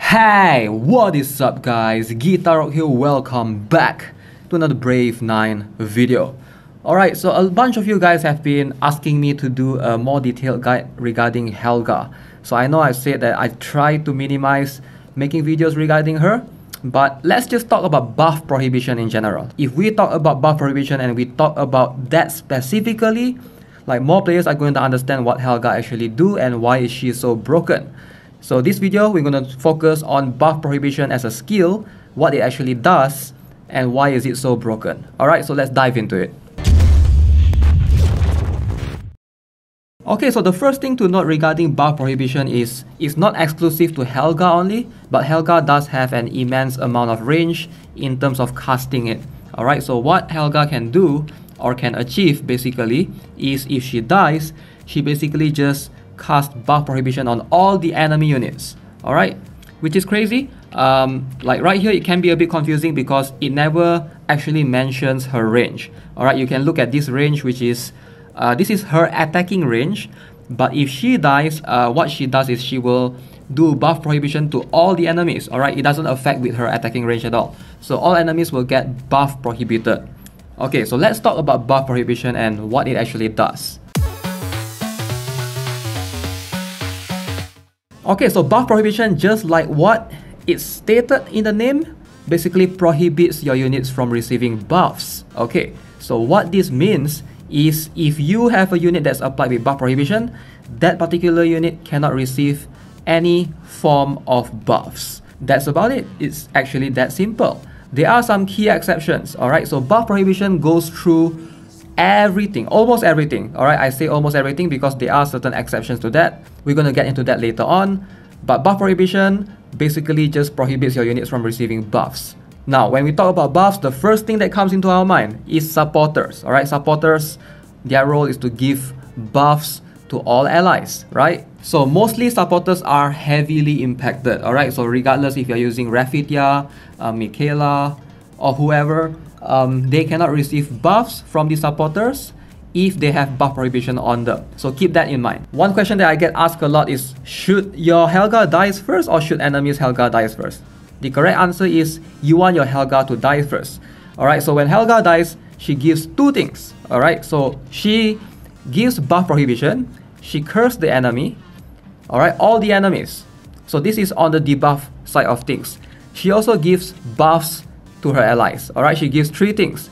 Hey, what is up guys? Guitar here, welcome back to another Brave 9 video. Alright, so a bunch of you guys have been asking me to do a more detailed guide regarding Helga. So I know I said that I try to minimize making videos regarding her, but let's just talk about buff prohibition in general. If we talk about buff prohibition and we talk about that specifically, like more players are going to understand what Helga actually do and why is she so broken. So this video, we're going to focus on buff prohibition as a skill, what it actually does, and why is it so broken. Alright, so let's dive into it. Okay, so the first thing to note regarding buff prohibition is it's not exclusive to Helga only, but Helga does have an immense amount of range in terms of casting it. Alright, so what Helga can do or can achieve basically is if she dies, she basically just cast buff prohibition on all the enemy units. Alright, which is crazy. Like right here, it can be a bit confusing because it never actually mentions her range. Alright, you can look at this range, which is this is her attacking range, but if she dies, what she does is she will do buff prohibition to all the enemies. Alright, it doesn't affect with her attacking range at all. So all enemies will get buff prohibited. Okay, so let's talk about buff prohibition and what it actually does. Okay, so buff prohibition, just like what it's stated in the name, basically prohibits your units from receiving buffs. Okay, so what this means is if you have a unit that's applied with buff prohibition, that particular unit cannot receive any form of buffs. That's about it. It's actually that simple. There are some key exceptions. Alright, so buff prohibition goes through everything, almost everything. Alright, I say almost everything because there are certain exceptions to that. We're going to get into that later on. But buff prohibition basically just prohibits your units from receiving buffs. Now, when we talk about buffs, the first thing that comes into our mind is supporters. Alright, supporters, their role is to give buffs to all allies, right? So mostly supporters are heavily impacted. Alright, so regardless if you're using Rafitia, Michaela, or whoever, they cannot receive buffs from the supporters if they have buff prohibition on them. So keep that in mind. One question that I get asked a lot is, should your Helga dies first or should enemies Helga dies first? The correct answer is you want your Helga to die first. Alright, so when Helga dies, she gives two things. Alright, so she gives buff prohibition, she curses the enemy, alright, all the enemies. So this is on the debuff side of things. She also gives buffs to her allies. Alright, she gives three things.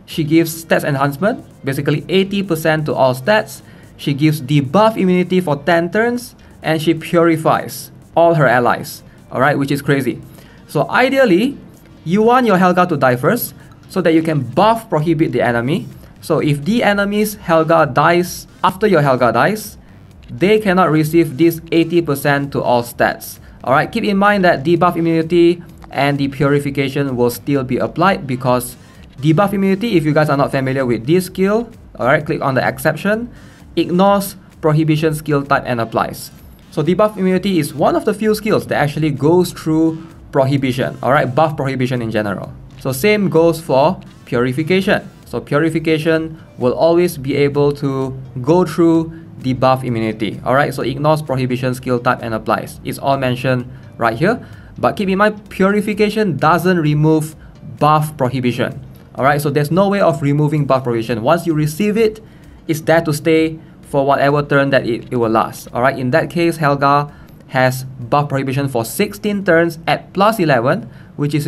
She gives stats enhancement, basically 80% to all stats. She gives debuff immunity for 10 turns, and she purifies all her allies. Alright, which is crazy. So ideally, you want your Helga to die first so that you can buff prohibit the enemy. So if the enemy's Helga dies after your Helga dies, they cannot receive this 80% to all stats. Alright, keep in mind that debuff immunity and the purification will still be applied because debuff immunity, if you guys are not familiar with this skill, alright, click on the exception, ignores prohibition skill type and applies. So debuff immunity is one of the few skills that actually goes through prohibition, alright, buff prohibition in general. So same goes for purification. So purification will always be able to go through debuff immunity, alright, so ignores prohibition skill type and applies. It's all mentioned right here. But keep in mind, purification doesn't remove buff prohibition. Alright, so there's no way of removing buff prohibition. Once you receive it, it's there to stay for whatever turn that it will last. Alright, in that case, Helga has buff prohibition for 16 turns at plus 11, which is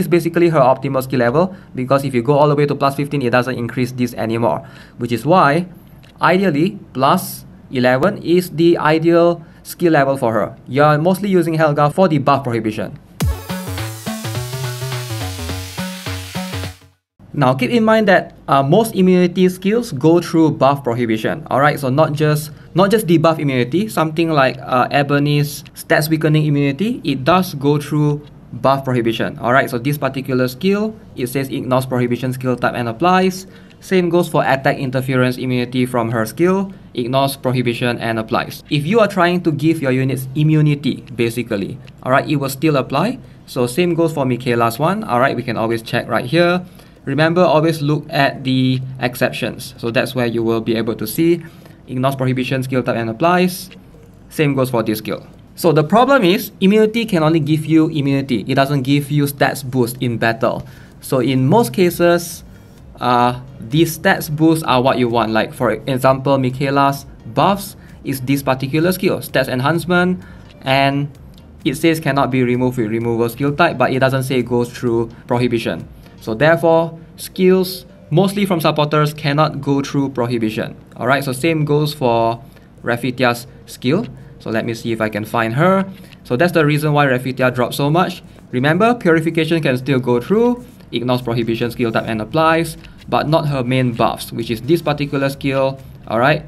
basically her optimal skill level, because if you go all the way to plus 15, it doesn't increase this anymore. Which is why, ideally, plus 11 is the ideal skill level for her. You're mostly using Helga for the buff prohibition. Now keep in mind that most immunity skills go through buff prohibition. Alright, so not just debuff immunity, something like Ebony's stats weakening immunity, it does go through buff prohibition. Alright, so this particular skill, it says ignores prohibition skill type and applies. Same goes for attack interference immunity from her skill, ignores prohibition and applies. If you are trying to give your units immunity, basically, alright, it will still apply. So same goes for Michaela's one. Alright, we can always check right here. Remember, always look at the exceptions. So that's where you will be able to see ignores prohibition skill type and applies. Same goes for this skill. So the problem is, immunity can only give you immunity. It doesn't give you stats boost in battle. So in most cases, these stats boosts are what you want. Like for example, Michaela's buffs is this particular skill, stats enhancement, and it says cannot be removed with removal skill type, but it doesn't say it goes through prohibition. So therefore, skills mostly from supporters cannot go through prohibition. Alright, so same goes for Raphitia's skill. So let me see if I can find her. So that's the reason why Raphitia dropped so much. Remember, purification can still go through, ignores prohibition skill type and applies, but not her main buffs, which is this particular skill. Alright,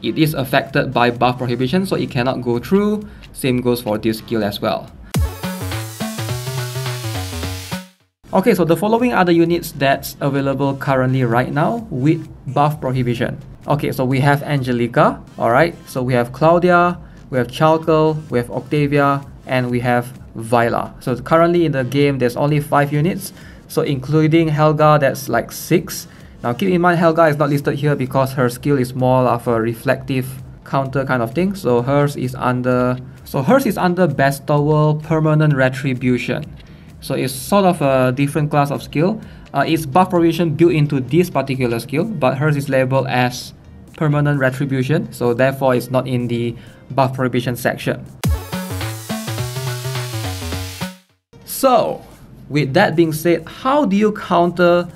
it is affected by buff prohibition, so it cannot go through. Same goes for this skill as well. Okay, so the following are the units that's available currently right now with buff prohibition. Okay, so we have Angelica, alright, so we have Claudia, we have Chalkel, we have Octavia, and we have Viola. So currently in the game, there's only 5 units, so including Helga, that's like 6. Now keep in mind, Helga is not listed here because her skill is more of a reflective counter kind of thing, so hers is under Bestowal Permanent Retribution. So it's sort of a different class of skill. It's buff prohibition built into this particular skill, but hers is labeled as Permanent Retribution, so therefore it's not in the buff prohibition section. So, with that being said, how do you counter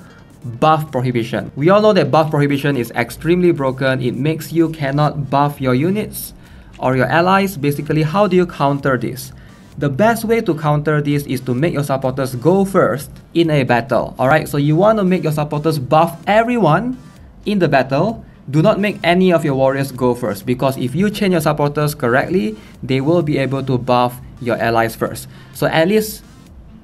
buff prohibition? We all know that buff prohibition is extremely broken. It makes you cannot buff your units or your allies. Basically, how do you counter this? The best way to counter this is to make your supporters go first in a battle. Alright, so you want to make your supporters buff everyone in the battle. Do not make any of your warriors go first, because if you chain your supporters correctly, they will be able to buff your allies first. So at least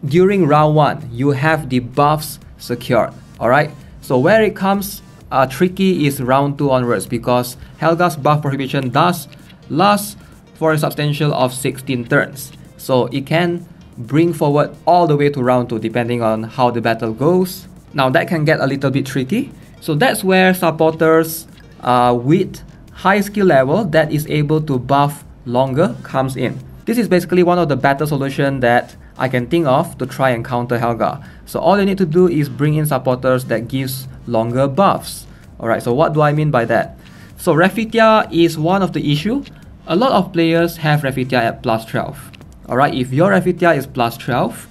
during round 1, you have the buffs secured. Alright, so where it comes tricky is round 2 onwards, because Helga's buff prohibition does last for a substantial of 16 turns. So it can bring forward all the way to round 2 depending on how the battle goes. Now that can get a little bit tricky. So that's where supporters with high skill level that is able to buff longer comes in. This is basically one of the better solutions that I can think of to try and counter Helga. So all you need to do is bring in supporters that gives longer buffs. Alright, so what do I mean by that? So Raphitia is one of the issue. A lot of players have Raphitia at plus 12. Alright, if your Raphitia is plus 12,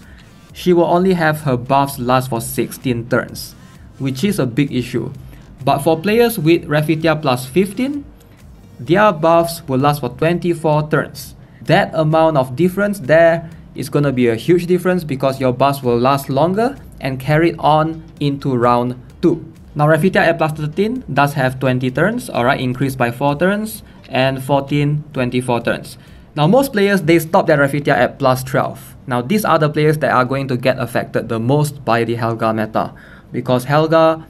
she will only have her buffs last for 16 turns, which is a big issue. But for players with Raphitia plus 15, their buffs will last for 24 turns. That amount of difference there is going to be a huge difference, because your buffs will last longer and carry on into round 2. Now Raphitia at plus 13 does have 20 turns, alright, increased by 4 turns, and 14, 24 turns. Now most players, they stop their Raphitia at plus 12. Now these are the players that are going to get affected the most by the Helga meta, because Helga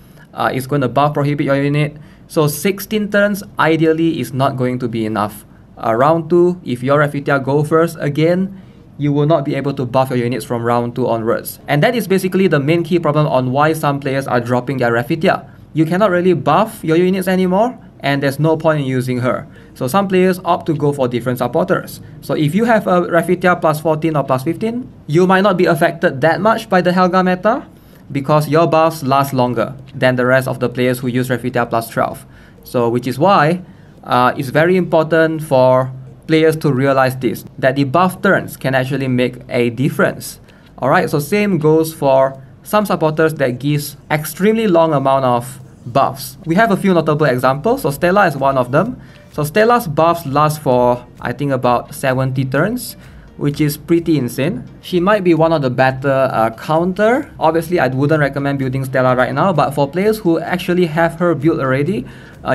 is going to buff prohibit your unit. So 16 turns ideally is not going to be enough. Round 2, if your Raphitia go first again, you will not be able to buff your units from round 2 onwards. And that is basically the main key problem on why some players are dropping their Raphitia. You cannot really buff your units anymore, and there's no point in using her. So some players opt to go for different supporters. So if you have a Raphitia plus 14 or plus 15, you might not be affected that much by the Helga meta, because your buffs last longer than the rest of the players who use Raphitia plus 12. So which is why it's very important for players to realize this, that the buff turns can actually make a difference. Alright, so same goes for some supporters that gives extremely long amount of buffs. We have a few notable examples. So Stella is one of them. So Stella's buffs last for I think about 70 turns, which is pretty insane. She might be one of the better counter. Obviously, I wouldn't recommend building Stella right now, but for players who actually have her built already,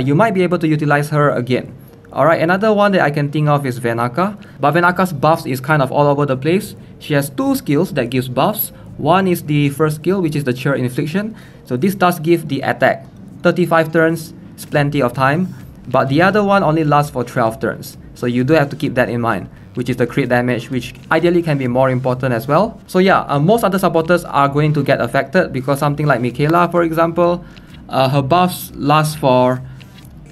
you might be able to utilize her again. Alright, another one that I can think of is Venaka. But Venaka's buffs is kind of all over the place. She has 2 skills that gives buffs. One is the first skill, which is the Cheer Infliction. So this does give the attack 35 turns, it's plenty of time. But the other one only lasts for 12 turns. So you do have to keep that in mind, which is the crit damage, which ideally can be more important as well. So yeah, most other supporters are going to get affected, because something like Michaela, for example, her buffs last for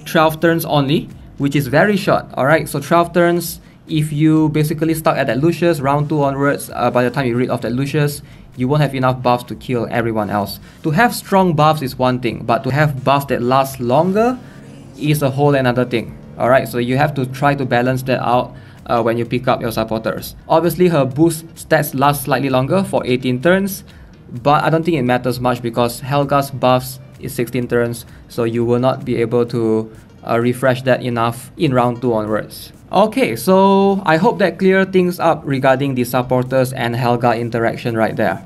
12 turns only, which is very short. Alright, so 12 turns if you basically stuck at that Lucius, round 2 onwards, by the time you read off that Lucius, you won't have enough buffs to kill everyone else. To have strong buffs is one thing, but to have buffs that last longer is a whole another thing. Alright, so you have to try to balance that out when you pick up your supporters. Obviously, her boost stats last slightly longer for 18 turns, but I don't think it matters much because Helga's buffs is 16 turns, so you will not be able to refresh that enough in round 2 onwards. Okay, so I hope that cleared things up regarding the supporters and Helga interaction right there.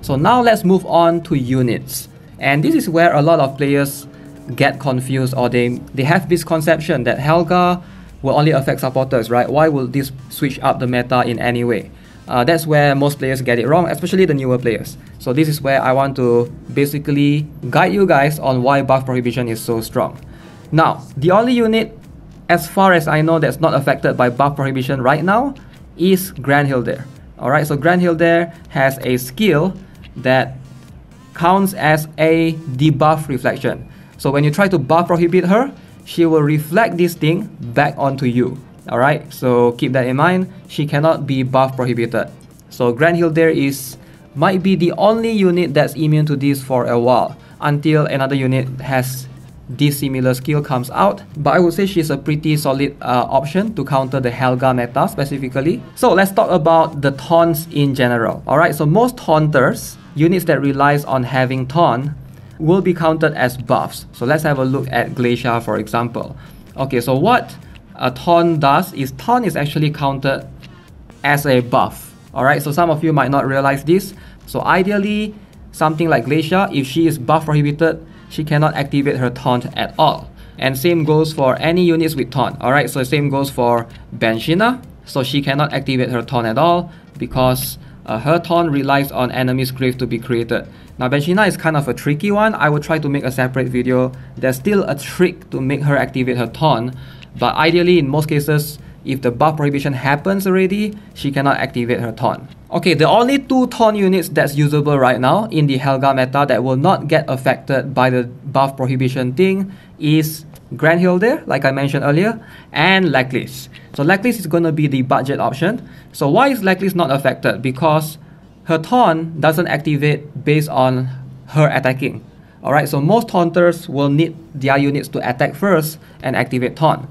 So now let's move on to units. And this is where a lot of players get confused, or they have this conception that Helga will only affect supporters, right? Why would this switch up the meta in any way? That's where most players get it wrong, especially the newer players. So this is where I want to basically guide you guys on why buff prohibition is so strong. Now, the only unit, as far as I know, that's not affected by buff prohibition right now is Grand Hilda. Alright, so Grand Hilda has a skill that counts as a debuff reflection. So when you try to buff prohibit her, she will reflect this thing back onto you. Alright, so keep that in mind. She cannot be buff prohibited. So Grand Hilda might be the only unit that's immune to this for a while, until another unit has this similar skill comes out. But I would say she's a pretty solid option to counter the Helga meta specifically. So let's talk about the taunts in general. Alright, so most taunters, units that relies on having taunt, will be counted as buffs. So let's have a look at Glacier, for example. Okay, so what a taunt does is taunt is actually counted as a buff. Alright, so some of you might not realize this. So ideally, something like Glacier, if she is buff prohibited, she cannot activate her taunt at all. And same goes for any units with taunt. Alright, so same goes for Ventana. So she cannot activate her taunt at all because her taunt relies on enemy's grave to be created. Now Ventana is kind of a tricky one. I will try to make a separate video. There's still a trick to make her activate her taunt, but ideally in most cases, if the buff prohibition happens already, she cannot activate her taunt. Okay, the only 2 taunt units that's usable right now in the Helga meta that will not get affected by the buff prohibition thing is Grand Hilda, like I mentioned earlier, and Leclis. So Leclis is going to be the budget option. So why is Leclis not affected? Because her taunt doesn't activate based on her attacking. Alright, so most taunters will need their units to attack first and activate taunt.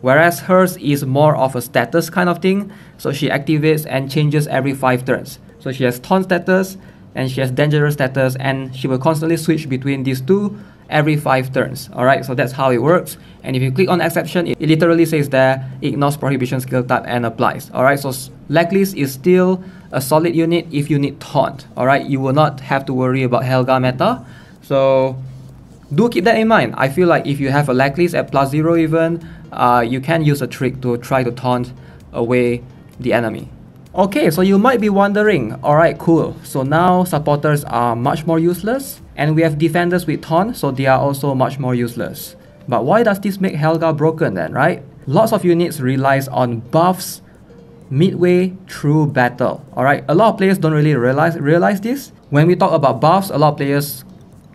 Whereas hers is more of a status kind of thing, so she activates and changes every 5 turns. So she has taunt status and she has dangerous status, and she will constantly switch between these two every 5 turns. Alright, so that's how it works. And if you click on exception, it literally says there, ignores prohibition skill type and applies. Alright, so Leclis is still a solid unit if you need taunt. Alright, you will not have to worry about Helga meta. So do keep that in mind. I feel like if you have a Leclis at +0 even, you can use a trick to try to taunt away the enemy. Okay, so you might be wondering, alright, cool. So now supporters are much more useless, and we have defenders with taunt, so they are also much more useless. But why does this make Helga broken then, right? Lots of units relies on buffs midway through battle. Alright, a lot of players don't really realize this. When we talk about buffs, a lot of players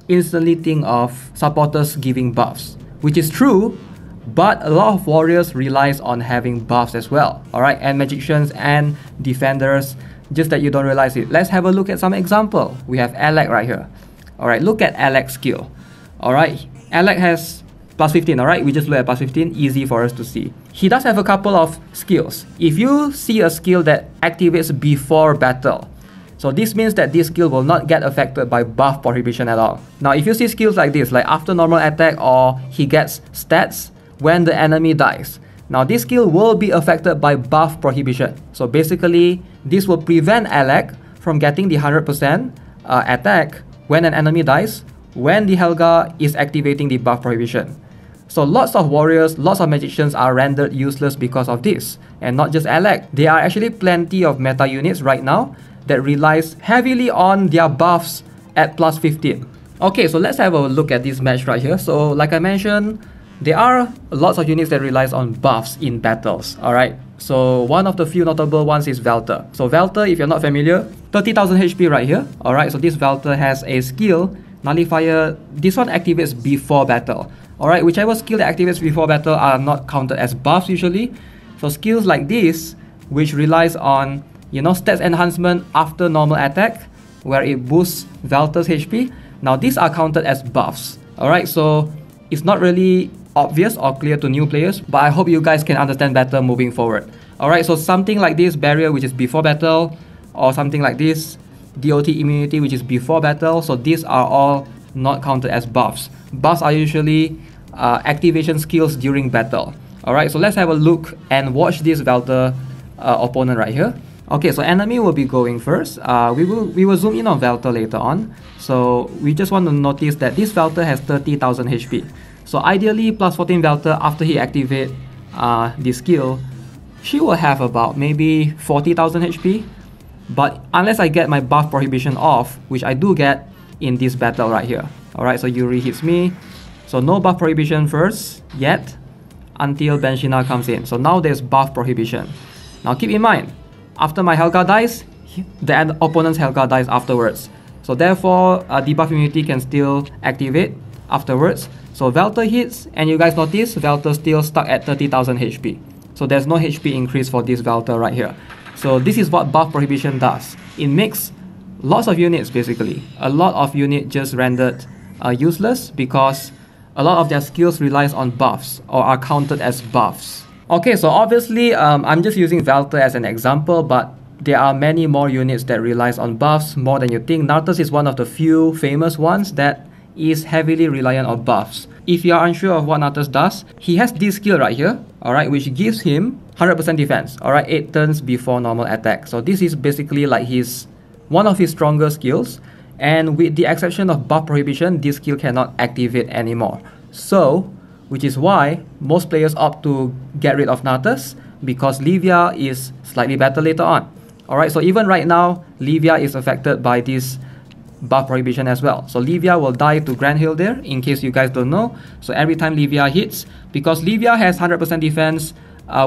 instantly think of supporters giving buffs, which is true, but a lot of warriors relies on having buffs as well. Alright, and magicians and defenders, just that you don't realize it. Let's have a look at some example. We have Alec right here. Alright, look at Alec's skill. Alright, Alec has +15, alright? We just look at +15, easy for us to see. He does have a couple of skills. If you see a skill that activates before battle, so this means that this skill will not get affected by buff prohibition at all. Now if you see skills like this, like after normal attack, or he gets stats when the enemy dies, now this skill will be affected by buff prohibition. So basically, this will prevent Alec from getting the 100% attack when an enemy dies, when the Helga is activating the buff prohibition. So lots of warriors, lots of magicians are rendered useless because of this. And not just Alec, there are actually plenty of meta units right now that relies heavily on their buffs at +15. Okay, so let's have a look at this match right here. So like I mentioned, there are lots of units that relies on buffs in battles. Alright, so one of the few notable ones is Velta. So Velta, if you're not familiar, 30,000 HP right here. Alright, so this Velta has a skill Nullifier, this one activates before battle. Alright, whichever skill that activates before battle are not counted as buffs usually. So skills like this, which relies on, you know, stats enhancement after normal attack, where it boosts Valter's HP, now these are counted as buffs. Alright, so it's not really obvious or clear to new players, but I hope you guys can understand better moving forward. Alright, so something like this, barrier, which is before battle, or something like this, DOT immunity, which is before battle, so these are all not counted as buffs. Buffs are usually activation skills during battle. Alright, so let's have a look and watch this Valter opponent right here. Okay, so enemy will be going first. We will zoom in on Valter later on. So we just want to notice that this Valter has 30,000 HP. So ideally, plus 14 Valter, after he activate this skill, she will have about maybe 40,000 HP. But unless I get my buff Prohibition off, which I do get in this battle right here. Alright, so Yuri hits me. So no buff Prohibition first, yet, until Ventana comes in. So now there's buff Prohibition. Now keep in mind, after my Helga dies, the opponent's Helga dies afterwards. So therefore, debuff immunity can still activate afterwards. So Valter hits, and you guys notice, Valter still stuck at 30,000 HP. So there's no HP increase for this Valter right here. So this is what buff Prohibition does. It makes lots of units basically. A lot of units just rendered useless because a lot of their skills relies on buffs or are counted as buffs. Okay, so obviously I'm just using Valter as an example, but there are many more units that relies on buffs more than you think. Nartos is one of the few famous ones that is heavily reliant on buffs. If you are unsure of what Nartos does, he has this skill right here, alright, which gives him 100% defense, alright, 8 turns before normal attack. So this is basically like one of his stronger skills, and with the exception of buff Prohibition, this skill cannot activate anymore. So, which is why most players opt to get rid of Nartos, because Livia is slightly better later on. Alright, so even right now, Livia is affected by this buff Prohibition as well. So Livia will die to Grand Hildir, in case you guys don't know. So every time Livia hits, because Livia has 100% defense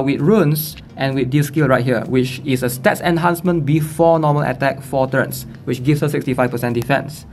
with runes and with this skill right here, which is a stats enhancement before normal attack 4 turns, which gives her 65% defense.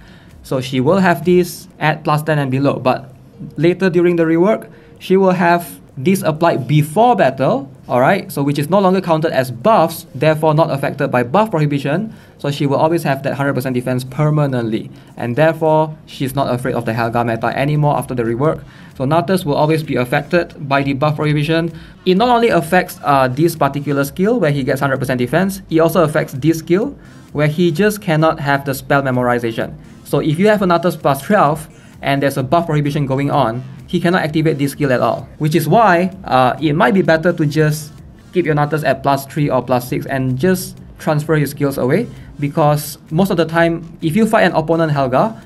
So she will have this at plus 10 and below, but later during the rework, she will have this applied before battle, alright, so which is no longer counted as buffs, therefore not affected by buff Prohibition, so she will always have that 100% defense permanently, and therefore she's not afraid of the Helga meta anymore after the rework. So Nartos will always be affected by the buff Prohibition. It not only affects this particular skill where he gets 100% defense, it also affects this skill where he just cannot have the spell memorization. So if you have a Nartos plus 12 and there's a buff Prohibition going on, he cannot activate this skill at all. Which is why it might be better to just keep your Nartos at plus 3 or plus 6 and just transfer his skills away, because most of the time, if you fight an opponent Helga,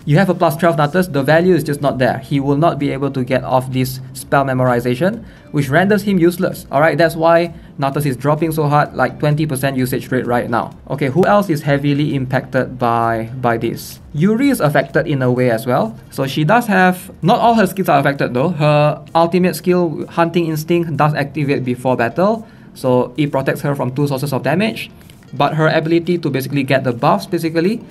you have a plus 12 Nartos, the value is just not there. He will not be able to get off this spell memorization, which renders him useless. Alright, that's why Nartos is dropping so hard, like 20% usage rate right now. Okay, who else is heavily impacted by this? Yuri is affected in a way as well. So she does have, not all her skills are affected though. Her ultimate skill, Hunting Instinct, does activate before battle. So it protects her from 2 sources of damage. But her ability to basically get the buffs, basically,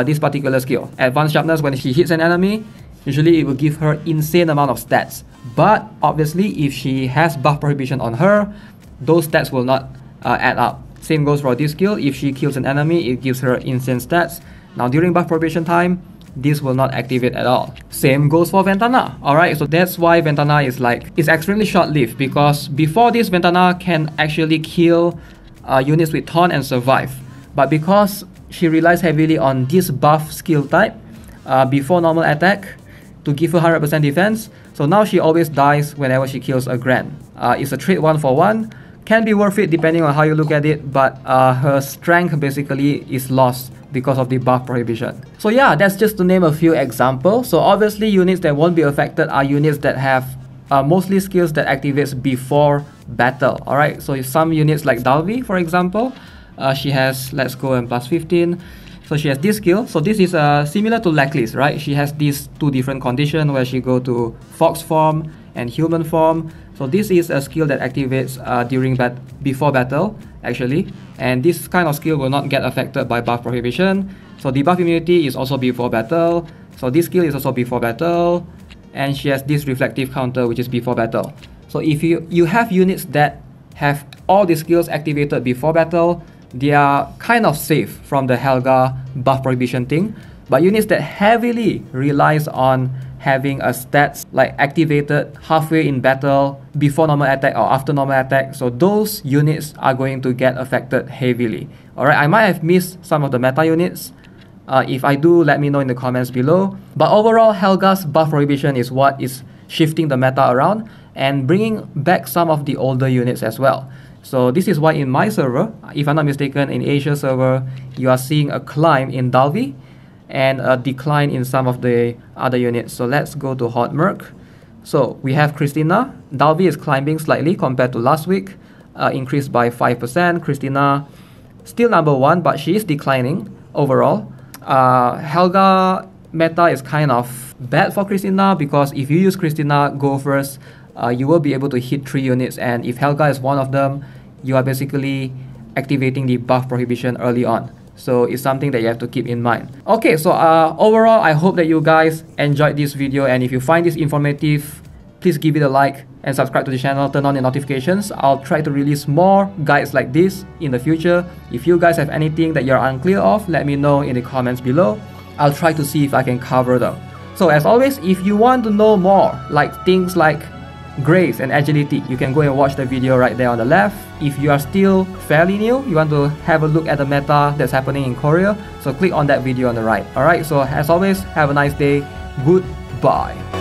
this particular skill, Advanced Sharpness, when she hits an enemy, usually it will give her insane amount of stats. But obviously, if she has buff Prohibition on her, those stats will not add up. Same goes for this skill. If she kills an enemy, it gives her insane stats. Now during buff Prohibition time, this will not activate at all. Same goes for Ventana. Alright, so that's why Ventana is it's extremely short-lived, because before this, Ventana can actually kill units with Taunt and survive. But because she relies heavily on this buff skill type before normal attack to give her 100% defense, so now she always dies whenever she kills a Grand. It's a trade 1-for-1, can be worth it depending on how you look at it, but her strength basically is lost because of the buff Prohibition. So yeah, that's just to name a few examples. So obviously units that won't be affected are units that have mostly skills that activates before battle. Alright, so some units like Dalvi, for example, she has, let's go and plus 15. So she has this skill. So this is similar to Lacklist, right? She has these 2 different conditions where she go to Fox form and human form. So this is a skill that activates before battle, actually. And this kind of skill will not get affected by buff Prohibition. So debuff immunity is also before battle. So this skill is also before battle, and she has this reflective counter which is before battle. So if you have units that have all the skills activated before battle, they are kind of safe from the Helga buff prohibition thing. But units that heavily relies on having a stats like activated halfway in battle, before normal attack or after normal attack, so those units are going to get affected heavily. Alright, I might have missed some of the meta units. If I do, let me know in the comments below. But overall, Helga's buff prohibition is what is shifting the meta around and bringing back some of the older units as well. So this is why in my server, if I'm not mistaken, in Asia server, you are seeing a climb in Dalvi and a decline in some of the other units. So let's go to Hot Merc. So we have Christina. Dalvi is climbing slightly compared to last week, increased by 5%. Christina still number 1, but she is declining overall. Helga meta is kind of bad for Christina, because if you use Christina go first, you will be able to hit 3 units, and if Helga is one of them, you are basically activating the buff prohibition early on. So it's something that you have to keep in mind. Okay, so overall, I hope that you guys enjoyed this video, and if you find this informative, please give it a like and subscribe to the channel, turn on the notifications. I'll try to release more guides like this in the future. If you guys have anything that you're unclear of, let me know in the comments below. I'll try to see if I can cover them. So as always, if you want to know more, like things like grace and agility, you can go and watch the video right there on the left. If you are still fairly new, you want to have a look at the meta that's happening in Korea, so click on that video on the right. Alright, so as always, have a nice day. Goodbye.